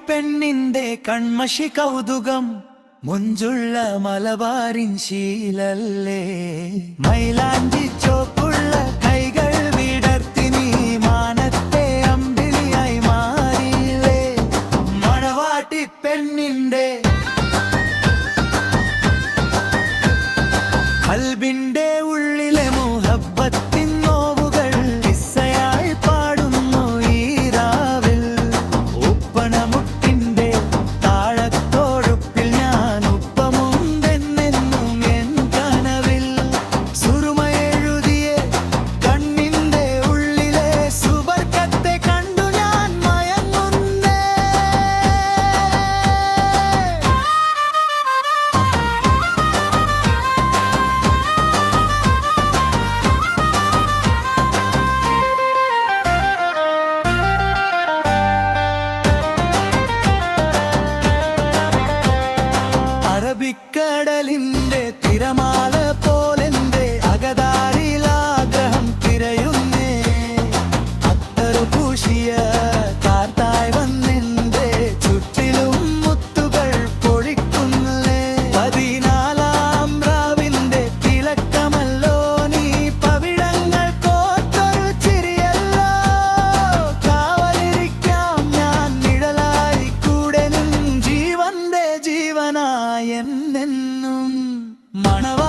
പെണ്ണിന്റെ കൺമഷി കൗതുകം മുഞ്ചുള്ള മലബാറിൻ ശീലല്ലേ മൈലാഞ്ചി ചോപ്പുള്ള കൈകൾ വിടർത്തി നീ മാനത്തെ അമ്പിളിയായി മാറിയില്ലേ മണവാട്ടി പെണ്ണിന്റെ കൽബിന്റെ ഉള്ളിലെ മുഹബ്ബത്തിൻ നോവുകൾ കിസ്സയായി പാടുന്നു ഈ രാവിൽ ഉപ്പണമുട്ടിന്റെ താഴത്തോടുപ്പിൽ ഞാൻ ഉപ്പമുണ്ടെന്നെന്നും എൻ കനവിൽ സുറുമയെഴുതിയ കണ്ണിന്റെ ഉള്ളിലെ സുബർക്കത്തെ കണ്ടു ഞാൻ മയങ്ങുന്നേ അറബിക്കടലിന്റെ തിരമാല പോലെന്റെ അകതാരിലാഗ്രഹം തിരയുന്നേ അത്തറു പൂശിയ കാർത്തായി വന്നെന്റെ ചുറ്റിലും മുത്തുകൾ പൊഴിക്കുന്നേ 14 രാവിന്റെ തിലക്കമല്ലോ നീ പവിഴങ്ങൾ കോർത്തൊരു ചിരിയല്ലോ കാവലിരിക്കാം ഞാൻ നിഴലായി കൂടെ നിൻ ജീവന്റെ ജീവനായെന്നെന്നും മണവ